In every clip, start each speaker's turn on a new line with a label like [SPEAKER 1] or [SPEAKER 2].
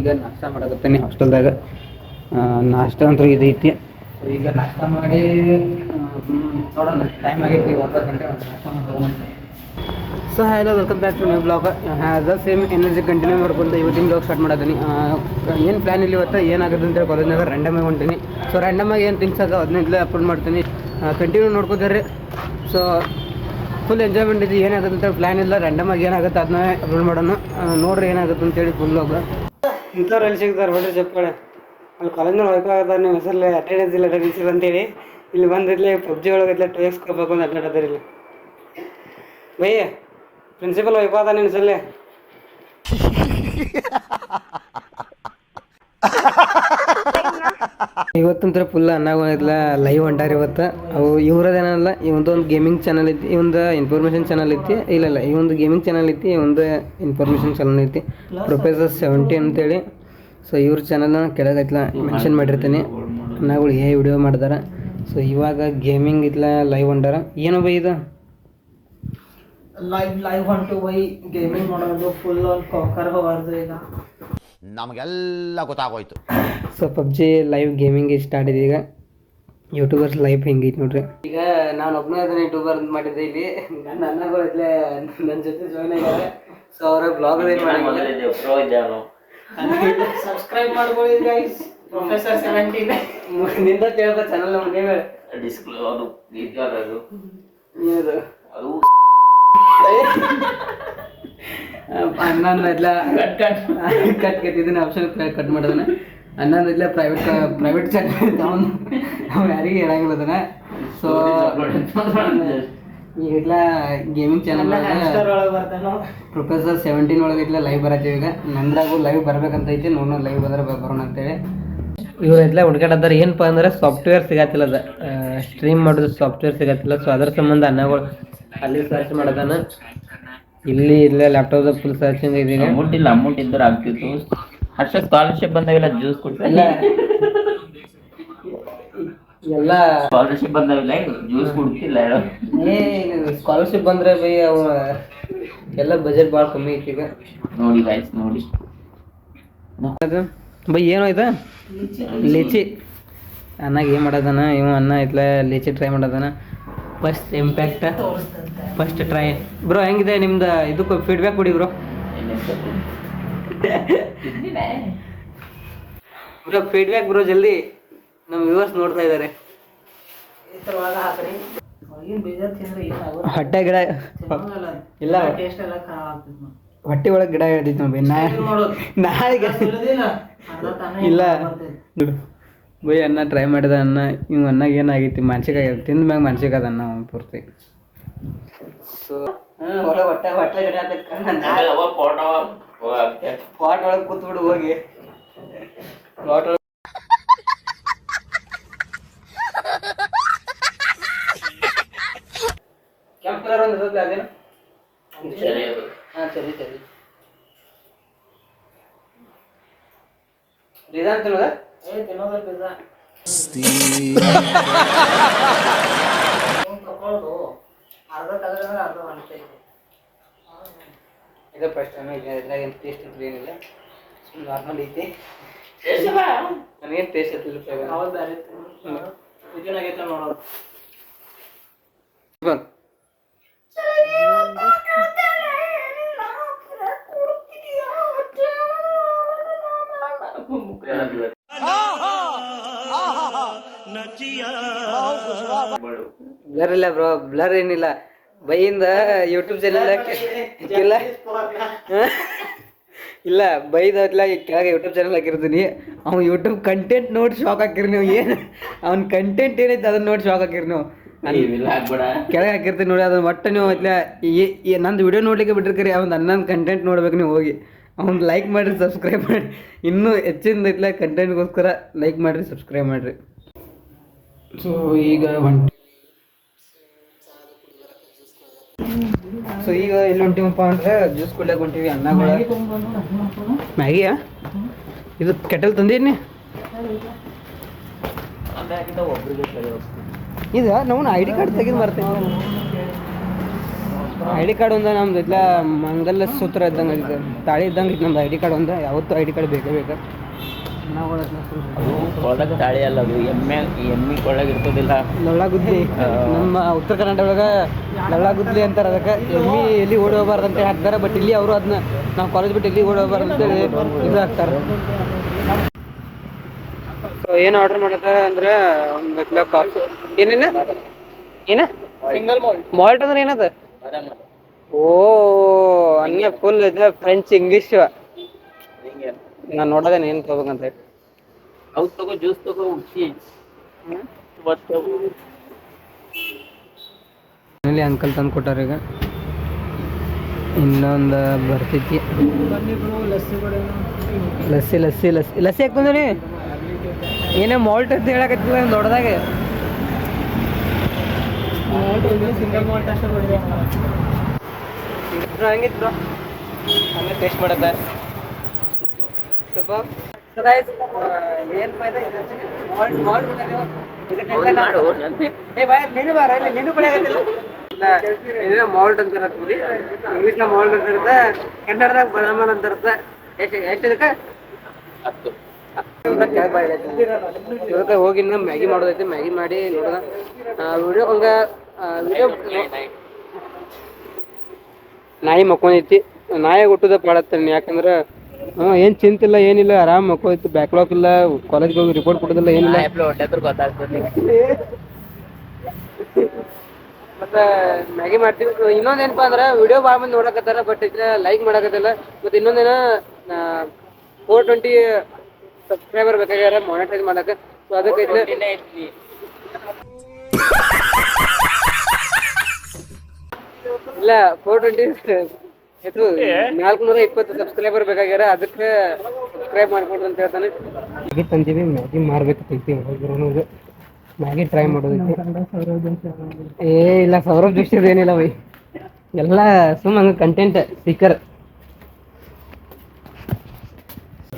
[SPEAKER 1] ಈಗ ನಾಷ್ಟ ಮಾಡಕತ್ತೀನಿ ಹಾಸ್ಟೆಲ್ದಾಗ. ನಾಷ್ಟ ಅಂತೂ ಇದೈತಿ. ಸೊ ಈಗ ನಾಷ್ಟ ಮಾಡಿ ನೋಡೋಣ, ಟೈಮ್ ಆಗೈತಿ 9 ಗಂಟೆ. ನಾಷ್ಟ ಮಾಡಿ so hello, welcome back to new blog. Has the same energy continue ಮಾಡ್ಕೊಂಡು ಇವತ್ತಿನ ಬ್ಲಾಗ್ ಸ್ಟಾರ್ಟ್ ಮಾಡತ್ತೀನಿ. ಏನು ಪ್ಲ್ಯಾನ್ ಇಲ್ಲಿ ಇವತ್ತು ಏನಾಗುತ್ತೆ ಅಂತೇಳಿ ಕಾಲೇಜ್ನಾಗ ರ್ಯಾಂಡಮ್ ಆಗಿ ಹೊಂಟೀನಿ. ಸೊ ರ್ಯಾಂಡಮ್ ಆಗಿ ಏನು ಥಿಂಗ್ಸ್ ಅದು ಅದನ್ನೆಲ್ಲ ಅಪ್ಲೋಡ್ ಮಾಡ್ತೀನಿ. ಕಂಟಿನ್ಯೂ ನೋಡ್ಕೋತಾರೆ. ಸೊ ಫುಲ್ ಎಂಜಾಯ್ಮೆಂಟ್ ಇದೆ. ಏನಾಗುತ್ತೆ ಅಂತೇಳಿ ಪ್ಲ್ಯಾನ್ ಇಲ್ಲ, ರ್ಯಾಂಡಮ್ ಆಗಿ ಏನಾಗುತ್ತೆ ಅದನ್ನ ಅಪ್ಲೋಡ್ ಮಾಡೋಣ. ನೋಡ್ರಿ ಏನಾಗುತ್ತೆ ಅಂತೇಳಿ ಫುಲ್ ಬ್ಲಾಗ್. ಇಂಥವ್ರು ಎಲ್ಲಿ ಸಿಗ್ತಾರೆ ಹೊಡ್ರಿ ಚಪ್ಪಳೆ. ಅಲ್ಲಿ ಕಾಲೇಜ್ನಲ್ಲಿ ಹೋಗ್ಬೇಕಾಗತ್ತೆ, ನೀವು ಹೆಸರಲ್ಲಿ ಅಟೆಂಡೆನ್ಸ್ ಇಲ್ಲ ಅಂತೇಳಿ ಇಲ್ಲಿ ಬಂದಿರಲಿ ಪಬ್ಜಿ ಒಳಗೆ ಟೇಸ್ಕೋಬೇಕು ಅಂತ ಅಡ್ಡಾಡೋದ್ರಿ ಇಲ್ಲಿ. ಭಯ್ಯ ಪ್ರಿನ್ಸಿಪಲ್ ವೈಪಾದ ನಿನ್ನ ಸಲ್ಲೇ ಇವತ್ತಂತರ ಫುಲ್ ಅನ್ನಾಗೋದಿಲ್ಲ. ಲೈವ್ ಹೊಂಟಾರ ಇವತ್ತು. ಅವು ಇವ್ರದೇನಲ್ಲ, ಇವೊಂದು ಗೇಮಿಂಗ್ ಚಾನಲ್ ಐತಿ, ಇವೊಂದು ಇನ್ಫಾರ್ಮೇಷನ್ ಚಾನಲ್ ಐತಿ. ಇಲ್ಲ ಇವೊಂದು ಗೇಮಿಂಗ್ ಚಾನಲ್ ಐತಿ, ಇವೊಂದು ಇನ್ಫಾರ್ಮೇಷನ್ ಚಾನಲ್ ಐತಿ, ಪ್ರೊಫೆಸರ್ 70 ಅಂತೇಳಿ. ಸೊ ಇವ್ರ ಚಾನಲ್ನ ಕೆಳಗೈತ್ಲ ಮೆನ್ಷನ್ ಮಾಡಿರ್ತೀನಿ. ಅನ್ನಾಗಳು ವಿಡಿಯೋ ಮಾಡ್ತಾರೆ. ಸೊ ಇವಾಗ ಗೇಮಿಂಗ್ ಇತ್ಲ ಲೈವ್ ಹೊಂಟಾರ. ಏನು ಬೈ ಇದು ಲೈವ್ ಹೊಂಟು ಬೈ ಗೇಮಿಂಗ್ ಮಾಡೋದು ಫುಲ್ ಒಂದು ಕಾಕರ್ ಹೋಗಾರ್ದು ಈಗ
[SPEAKER 2] ನಮಗೆಲ್ಲ ಗೊತ್ತಾಗೋಯ್ತು.
[SPEAKER 1] So PUBG live gaming start ಇದೆ ಈಗ. ಯೂಟ್ಯೂಬರ್ಸ್ ಲೈವ್ ಹೆಂಗೈತಿ ನೋಡ್ರಿ. ಈಗ ನಾನು ಒಬ್ಬನೇ ಅದನ್ನ ಯೂಟ್ಯೂಬರ್ ಅಂತ ಮಾಡಿದ್ದೆ. ಇಲ್ಲಿ ನನ್ನ ಅಣ್ಣಗಳು ಇದ್ಲೆ ನನ್ನ ಜೊತೆ ಜಾಯ್ನ್ ಆಗಿದ್ದಾರೆ. ಸೊ ಅವರ ಬ್ಲಾಗ್ ಸಬ್ಸ್ಕ್ರೈಬ್ ಮಾಡ್ಕೊಳ್ಳಿ ಗೈಸ್. ಪ್ರೊಫೆಸರ್ 70 ನಿಂದ ಕೇಳ್ದ ಚಾನಲ್ ನೀವೇ ಅನ್ನೊಂದು ಇಲ್ಲ ಕಟ್ ಇದನ್ನ ಆಪ್ಷನ್ ಕಟ್ ಮಾಡೋದನ್ನ. ಅನ್ನೊಂದು ಇಲ್ಲ ಪ್ರೈವೇಟ್ ಚಾನಲ್ ಅವ್ನು ಯಾರಿಗೆ ಹೇಳಂಗಿಲ್ಲ ಅದನ್ನ. ಸೊ ಈಗೆಲ್ಲ ಗೇಮಿಂಗ್ ಚಾನಲ್ ಪ್ರೊಫೆಸರ್ 70 ಒಳಗೆ ಇಟ್ಲ ಲೈವ್ ಬರತ್ತೀವಿ. ಈಗ ನಂದ್ರಾಗೂ ಲೈವ್ ಬರ್ಬೇಕಂತೈತಿ. ನೋಡೋಣ ಲೈವ್ ಬಂದ್ರೆ ಬರೋಣ ಅಂತೇಳಿ. ಇವರೆಲ್ಲ ಹುಡ್ಕಾಡದಾರೆ. ಏನಪ್ಪ ಅಂದ್ರೆ ಸಾಫ್ಟ್ವೇರ್ ಸಿಗತ್ತಿಲ್ಲ, ಅದು ಸ್ಟ್ರೀಮ್ ಮಾಡೋದು ಸಾಫ್ಟ್ವೇರ್ ಸಿಗತ್ತಿಲ್ಲ. ಸೊ ಅದ್ರ ಸಂಬಂಧ ಅನ್ನಗಳು ಅಲ್ಲಿ ಸರ್ಚ್ ಮಾಡೋದನ್ನ ಇಲ್ಲಿ ಇಲ್ಲೇ ಲ್ಯಾಪ್ಟಾಪ್ ಫುಲ್ ಸರ್ಚಿಂಗ್ ಇದೆ.
[SPEAKER 3] ಅಮೌಂಟ್ ಇದ್ರೆ ಆಗ್ತಿತ್ತು. ಅಷ್ಟೇ ಸ್ಕಾಲರ್ಶಿಪ್ ಬಂದಾಗೆಲ್ಲ ಜ್ಯೂಸ್ ಕೊಡ್ತಾರೆ.
[SPEAKER 1] ಎಲ್ಲ
[SPEAKER 3] ಸ್ಕಾಲರ್ಶಿಪ್ ಬಂದಾವಿಲ್ಲ ಜ್ಯೂಸ್ ಕುಡ್ತಿಲ್ಲ.
[SPEAKER 1] ಸ್ಕಾಲರ್ಶಿಪ್ ಬಂದ್ರೆ ಬೈ ಅವ ಎಲ್ಲ ಬಜೆಟ್ ಭಾಳ ಕಮ್ಮಿ ಐತಿ ಈಗ.
[SPEAKER 3] ನೋಡಿ ಗೈಸ್ ನೋಡಿ
[SPEAKER 1] ಬೈ ಏನೋ ಇದೆ ಲಿಚಿ ಅನ್ನಾಗ ಏನು ಮಾಡೋದನ ಇವ ಅನ್ನ ಐತ್ಲ ಲಿಚಿ ಟ್ರೈ ಮಾಡೋದನ. First impact first try. Bro ಹೆಂಗಿದೆ ನಿಮ್ದು ಇದಕ್ಕೆ ಫೀಡ್ಬ್ಯಾಕ್ ಕೊಡಿ ಬ್ರೋ. ಬ್ರೋ ಫೀಡ್ಬ್ಯಾಕ್ ಬ್ರೋ ಜಲ್ದಿ, ನಮ್ಮ ವ್ಯೂವರ್ಸ್ ನೋಡ್ತಾ ಇದ್ದಾರೆ. ಹೊಟ್ಟೆ ಗಿಡ ಇಲ್ಲ, ಹೊಟ್ಟೆ ಒಳಗೆ ಗಿಡ ಹಿಡಿದೈತಿ ನೋಡಿ. ನಾಳೆಗೆ ಇಲ್ಲ ಬೈ ಅನ್ನ ಟ್ರೈ ಮಾಡಿದ ಅನ್ನ. ಇವ್ ಅನ್ನಾಗ ಏನಾಗೈತಿ ಮಾನಸಿಕ ತಿಂದ ಮ್ಯಾಗ ಮಾನಸಿಕ ಅದ ಅನ್ನ ಪೂರ್ತಿ. ಸೊ ಹೊಟ್ಟೆ ಗಿಡ ಪಾಟ್ ಒಳಗೆ ಕೂತ್ಬಿಡು ಹೋಗಿ. ಪಾಟ್ ಒಳಗೆ ಕೆಂಪು ಕಲರ್ ಒಂದು ಇರುತ್ತೆ ಅದೇನು? ಹಾಂ ಸರಿ ಪಿಜ್ಜಾ ತಿನ್ನೋದ? ತಿನ್ನೋದ ಪಿಜ್ಜಾ ಅರ್ಧ ಕಲರ್ ಅರ್ಧ ಮಾಡ್ತೈತಿ. ಇದು ಫಸ್ಟ್ ಟೈಮ್. ಇದ್ರಾಗ ಏನು ಟೇಸ್ಟ್ ಇತ್ತು ಏನಿಲ್ಲ, ಸುಮ್ಮನೆ ನಾರ್ಮಲ್ ಐತಿ. ನನಗೇನು ಟೇಸ್ಟ್ ಇರ್ತಿಲ್ಲ. ಹೌದು ಬೇರೆ ಇದನ್ನಾಗೈತೆ ನೋಡೋದು. ಬ್ಲರ್ ಇಲ್ಲ ಬ್ರೋ, ಬ್ಲರ್ ಏನಿಲ್ಲ. ಬೈಯಿಂದ ಯೂಟ್ಯೂಬ್ ಚಾನಲ್ ಇಲ್ಲ ಇಲ್ಲ ಬೈದಲ್ಲ ಕೆಳಗೆ ಯೂಟ್ಯೂಬ್ ಚಾನಲ್ ಹಾಕಿರ್ತೀನಿ. ಅವ್ನು ಯೂಟ್ಯೂಬ್ ಕಂಟೆಂಟ್ ನೋಡಿ ಶಾಕ್ ಹಾಕಿರಿ ನೀವು. ಏನು ಅವ್ನ ಕಂಟೆಂಟ್ ಏನೈತೆ ಅದನ್ನ ನೋಡಿ ಶಾಕ್ ಹಾಕಿರಿ ನೀವು. ಕೆಳಗೆ ಹಾಕಿರ್ತೀನಿ ನೋಡಿ, ಅದನ್ನ ಒಟ್ಟು ನೀವು ಐತ್ಲ ನಂದು ವಿಡಿಯೋ ನೋಡ್ಲಿಕ್ಕೆ ಬಿಟ್ಟಿರ್ಕರಿ. ಅವ್ನು ಹನ್ನೊಂದು ಕಂಟೆಂಟ್ ನೋಡ್ಬೇಕು ನೀವು ಹೋಗಿ. ಅವ್ನು ಲೈಕ್ ಮಾಡಿರಿ, ಸಬ್ಸ್ಕ್ರೈಬ್ ಮಾಡಿರಿ. ಇನ್ನೂ ಹೆಚ್ಚಿಂದ ಐತ್ಲ ಕಂಟೆಂಟ್ಗೋಸ್ಕರ ಲೈಕ್ ಮಾಡಿರಿ, ಸಬ್ಸ್ಕ್ರೈಬ್ ಮಾಡಿರಿ. ಸೊ ಈಗ ಸೊ ಈಗ ಎಲ್ಲಿ ಹೊಂಟಿವಪ್ಪ ಅಂದ್ರೆ ಜ್ಯೂಸ್ ಕುಡ್ಲಕ್ಕೆ ಹೊಂಟಿವಿ. ಅನ್ನಗಳ ಮ್ಯಾಗಿಯಾ ಇದು ಕೆಟಲ್ ತಂದೀನಿ. ಇದು ನಾವು ಐ ಡಿ ಕಾರ್ಡ್ ತೆಗೆದು ಬರ್ತೇವೆ. ಐ ಡಿ ಕಾರ್ಡ್ ಒಂದು ನಮ್ದು ಇಲ್ಲ ಮಂಗಲ ಸೂತ್ರ ಇದ್ದಂಗೆ ಐತೆ, ತಾಳಿ ಇದ್ದಂಗೆ ಐತೆ ನಮ್ದು ಐ ಡಿ ಕಾರ್ಡ್ ಒಂದು. ಯಾವತ್ತೂ ಐ ಡಿ ಕಾರ್ಡ್ ಬೇಕೇ ಬೇಕು.
[SPEAKER 3] ಅದು ಕೊಳದಾಗ ತಾಳಿ ಅಲ್ಲ, ಅದು ಎಮ್ಮೆ ಕೊಳಗ ಇರ್ತದಿಲ್ಲ.
[SPEAKER 1] ಲಳ್ಳಾಗುದ್ಲಿ ನಮ್ಮ ಉತ್ತರ ಕರ್ನಾಟಕ ಒಳಗೆ ಲಳ್ಳಾಗುದ್ಲಿ ಅಂತಾರೆ ಅದಕ್ಕೆ. ಎಮ್ಮಿ ಎಲ್ಲಿ ಓಡಿ ಹೋಗ್ಬಾರ್ದು ಅಂತ ಹಾಕ್ತಾರೆ. ಬಟ್ ಇಲ್ಲಿ ಅವರು ಅದನ್ನ ನಾವು ಕಾಲೇಜ್ ಬಿಟ್ಟು ಎಲ್ಲಿ ಓಡಿ ಹೋಗ್ಬಾರ್ದು ಅಂತೇಳಿ ಇದು ಹಾಕ್ತಾರೆ. ಸೊ ಏನು ಆರ್ಡರ್ ಮಾಡತ್ತ ಅಂದ್ರೆ ಒಂದು ಕಿಲೋ ಕಾಫಿ. ಏನೇನು ಏನ ಸಿಂಗಲ್ ಮಾಲ್ಟ್ ಅಂದ್ರೆ ಏನದ? ಓ ಹಂಗೆ ಫುಲ್ ಇದೆ ಫ್ರೆಂಚ್ ಇಂಗ್ಲೀಷ್. ನಾನು ನೋಡೋದೇನು ಏನು ತಗೋಬೇಕಂತ ಹೇಳಿ.
[SPEAKER 3] ಅವು ತಗೋ, ಜ್ಯೂಸ್ ತಗೋ, ಉಡ್ಸಿ
[SPEAKER 1] ಇಲ್ಲಿ ಅಂಕಲ್ ತಂದು ಕೊಟ್ಟಾರ. ಈಗ ಇನ್ನೊಂದು ಬರ್ತೈತಿ ಲಸ್ಸಿ ಲಸ್ಸಿ ಲಸ್ಸಿ ಲಸ್ಸಿ ಹಾಕ್ತಂದ್ರಿ. ಏನೇ ಮಾಲ್ಟ್ ಅಂತ ಹೇಳಕತ್ತಿಲ್ಲ ದೊಡ್ಡದಾಗ. ಹಂಗಿತ್ತು ಹಂಗೆ ಟೇಸ್ಟ್ ಮಾಡತ್ತ ಸೂಪರ್. ಮಾಲ್ಟ್ ಅಂತ ಇರತ್ತೆ, ಇಂಗ್ಲೀಷ್ ನ ಮಾಲ್ಟ್ ಅಂತ ಇರುತ್ತೆ, ಕನ್ನಡದಾಗ ಬದಾಮನ್ ಅಂತ ಇರುತ್ತೆ. ಎಷ್ಟು ಇದಕ್ಕೆ ಇವತ್ತು ಹೋಗಿ ಇನ್ನು ಮ್ಯಾಗಿ ಮಾಡೋದೈತಿ. ಮ್ಯಾಗಿ ಮಾಡಿ ನೋಡೋಣ. ವಿಡಿಯೋ ಹಂಗ ವಿಡಿಯೋ ನಾಯಿ ಮಕ್ಕೊಂದೈತಿ. ನಾಯಿ ಹುಟ್ಟದ ಪಾಡತ್ತೇನೆ, ಯಾಕಂದ್ರೆ ಏನು ಚಿಂತಿಲ್ಲ ಏನಿಲ್ಲ, ಆರಾಮ್ ಮಕ್ಕೋಯ್ತು. ಬ್ಯಾಕ್ಲಾಗ್ ಇಲ್ಲ, ಕಾಲೇಜ್ಗೆ ಹೋಗಿ ರಿಪೋರ್ಟ್ ಕೊಡೋದಿಲ್ಲ ಏನಿಲ್ಲ. ಮತ್ತೆ ಮ್ಯಾಗಿ ಮಾಡ್ತೀವಿ. ಇನ್ನೊಂದೇನಪ್ಪ ಅಂದ್ರೆ ವಿಡಿಯೋ ಭಾಳ ಮಂದಿ ನೋಡಕತ್ತಾರ, ಬಟ್ ಇದ್ರೆ ಲೈಕ್ ಮಾಡಕತ್ತಿಲ್ಲ. ಮತ್ತೆ ಇನ್ನೊಂದೇನ 420 ಸಬ್ಸ್ಕ್ರೈಬರ್ ಬೇಕಾಗ್ಯಾರ ಮಾನಿಟೈಸ್ ಮಾಡಕ್ಕೆ. ಸೊ ಅದಕ್ಕೆ ಇಲ್ಲ 420 ಎಷ್ಟು 420 ಸಬ್ಸ್ಕ್ರೈಬರ್ ಬೇಕಾಗ್ಯಾರ. ಅದಕ್ಕೆ ಸಬ್ಸ್ಕ್ರೈಬ್ ಮಾಡ್ಕೊಡ್ರಿ ಅಂತ ಹೇಳ್ತಾನೆ. ಮ್ಯಾಗಿ ತಂದೀವಿ, ಮ್ಯಾಗಿ ಮಾರ್ಬೇಕೈತಿ. ಹೋಗಿರೋದು ಮ್ಯಾಗಿ ಟ್ರೈ ಮಾಡೋದೈತಿ. ಏ ಇಲ್ಲ ಸೌರಭ್ ಜೋಶಿ ಏನಿಲ್ಲ ಬೈ, ಎಲ್ಲ ಸುಮ್ಮ ಹಂಗೆ ಕಂಟೆಂಟ್ ಸ್ಪೀಕರ್.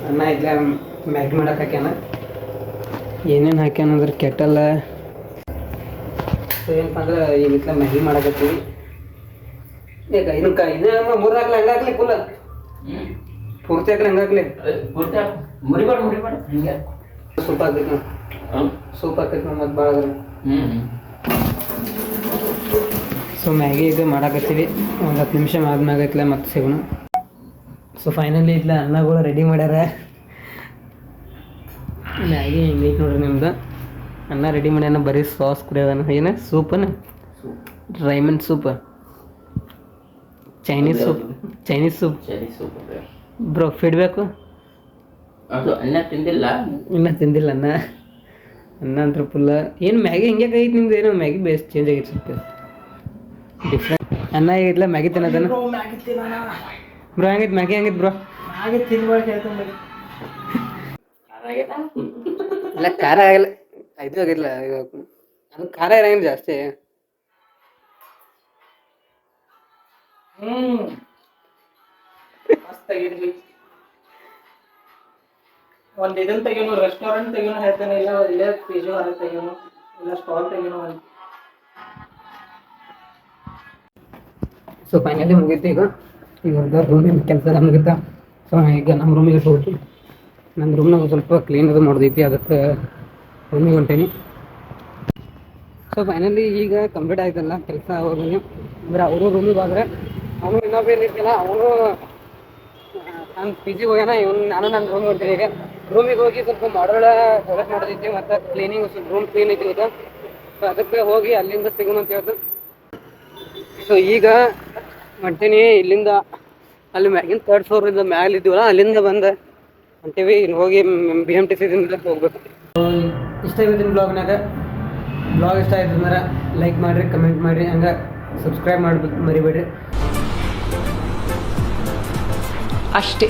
[SPEAKER 1] ಅನ್ನ ಇಲ್ಲ ಮ್ಯಾಗಿ ಮಾಡಕ್ಕೆ ಹಾಕ್ಯಾನ. ಏನೇನು ಹಾಕ್ಯಾನ ಅಂದ್ರೆ ಕೆಟಲ್. ಏನಪ್ಪ ಅಂದ್ರೆ ಈಗ ಮ್ಯಾಗಿ ಮಾಡಕತ್ತೀವಿ. ಈಗ ಇದಕ್ಕೆ ಇದು 3 ಹಾಕ್ಲಿ ಹಂಗಾಗ್ಲಿ ಫುಲ್ ಪೂರ್ತಿ ಹಾಕ್ಲಿ ಹಂಗಾಗ್ಲಿ ಸೂಪ್ ಹಾಕ್ಬೇಕು ನಾವು. ಸೂಪ್ ಹಾಕೈತಿ ನಾವು ಮತ್ತೆ ಭಾಳ ಅದ್ರ. ಸೊ ಮ್ಯಾಗಿ ಇದು ಮಾಡಕತ್ತೀವಿ. ಒಂದು 10 ನಿಮಿಷ ಆದ್ಮ್ಯಾಗ ಐತ್ಲ ಮತ್ತೆ ಸಿಗೋಣ. ಸೊ ಫೈನಲಿ ಇತ್ಲ ಅನ್ನಗಳು ರೆಡಿ ಮಾಡ್ಯಾರ. ಮ್ಯಾಗಿ ಹಿಂಗೈತಿ ನೋಡ್ರಿ ನಿಮ್ದು. ಅನ್ನ ರೆಡಿ ಮಾಡ್ಯಾನ, ಬರೀ ಸಾಸ್ ಕುಡಿಯೋದನ. ಏನು ಸೂಪನ? Ramen soup, Chinese soup. Chinese soup bro ಫೀಡ್ಬೇಕು.
[SPEAKER 3] ಅದು ಅನ್ನ ತಿಂದಿಲ್ಲ,
[SPEAKER 1] ಇನ್ನೂ ತಿಂದಿಲ್ಲ ಅನ್ನ. ಅನ್ನ ಅಂತ ಫುಲ್ಲ ಏನು ಮ್ಯಾಗಿ ಹಿಂಗೆ ಆಗೈತಿ ನಿಮ್ದು. ಏನೋ ಮ್ಯಾಗಿ ಬೇಸ್ ಚೇಂಜ್ ಆಗೈತಿ ಸ್ವಲ್ಪ ಡಿಫ್ರೆಂಟ್. ಅನ್ನ ಆಗಿಲ್ಲ ಮ್ಯಾಗಿ ತಿನ್ನೋದನ್ನ. ಬ್ರೋ ಹೆಂಗೈತಿ ಮ್ಯಾಗಿ? ಹೆಂಗೈತಿ ಬ್ರೋ? ಇಲ್ಲ ಖಾರ ಆಗಿಲ್ಲ, ಇದು ಆಗಿಲ್ಲ. ಅದು ಖಾರ ಇರಂಗಿಲ್ಲ ಜಾಸ್ತಿ.
[SPEAKER 4] ಒಂದು ಇದನ್ನ ತೆಗಿಯೋನು, ರೆಸ್ಟೋರೆಂಟ್ ತೆಗಿಯೋನು ಹೇಳ್ತೇನೆ, ಇಲ್ಲ ಇಲ್ಲೇ ಪಿಜಿ ಹೊರಗೆ ತೆಗಿಯೋನು, ಇಲ್ಲ ಸ್ಟಾಲ್ ತೆಗಿಯೋನು.
[SPEAKER 1] ಸೊ ಫೈನಲಿ ಮುಗೀತು. ಈಗ ಹೊರದಾರ ರೂಮಿನ ಕೆಲಸ ಮುಗಿತಾ. ಸೊ ಈಗ ನಮ್ಮ ರೂಮಿಗೆ ಹೋಗ್ತೀನಿ. ನನ್ನ ರೂಮ್ನಾಗ ಸ್ವಲ್ಪ ಕ್ಲೀನ್ ಅದು ಮಾಡೋದೈತಿ, ಅದಕ್ಕೆ ರೂಮಿಗೆ ಹೊಂಟೇನಿ. ಸೊ ಫೈನಲಿ ಈಗ ಕಂಪ್ಲೀಟ್ ಆಯ್ತಲ್ಲ ಕೆಲಸ. ಅವ್ರಿಗೆ ಅಂದ್ರೆ ಅವರು ರೂಮಿಗೆ ಹೋದ್ರೆ ಅವನು ಇನ್ನೊಬ್ಬ ಏನಿರ್ತಿಲ್ಲ, ಅವನು ನಾನು ಪಿ ಜಿಗೆ ಹೋಗ್ಯಾನ. ನಾನು ನನ್ನ ರೂಮಿಗೆ ಹೊಂಟೀನಿ. ಈಗ ರೂಮಿಗೆ ಹೋಗಿ ಸ್ವಲ್ಪ ಮಾಡಲ್ ಸೆಲೆಕ್ಟ್ ಮಾಡೋದೈತಿ, ಮತ್ತು ಕ್ಲೀನಿಂಗ್ ಸ್ವಲ್ಪ ರೂಮ್ ಕ್ಲೀನ್ ಐತಿ ಈಗ. ಸೊ ಅದಕ್ಕೆ ಹೋಗಿ ಅಲ್ಲಿಂದ ಸಿಗೋಣ ಅಂತ ಹೇಳ್ತು. ಸೊ ಈಗ ಹೊಂಟೀನಿ ಇಲ್ಲಿಂದ. ಅಲ್ಲಿ ಮ್ಯಾಗಿನ 3rd ಫ್ಲೋರಿಂದ ಮ್ಯಾಲೆ ಇದ್ದೀವಲ್ಲ, ಅಲ್ಲಿಂದ ಬಂದು ಹೊಂಟೀವಿ. ಇಲ್ಲಿ ಹೋಗಿ BMTC ಹೋಗ್ಬೇಕು. ಇಷ್ಟ ಆಗಿದ್ದೀನಿ ಬ್ಲಾಗ್ನಾಗ. ಬ್ಲಾಗ್ ಇಷ್ಟ ಆಯ್ತು ಅಂದ್ರೆ ಲೈಕ್ ಮಾಡಿರಿ, ಕಮೆಂಟ್ ಮಾಡಿರಿ, ಹಂಗೆ ಸಬ್ಸ್ಕ್ರೈಬ್ ಮಾಡ್ಬೇಕು ಮರಿಬೇಡ್ರಿ. ಅಷ್ಟೇ.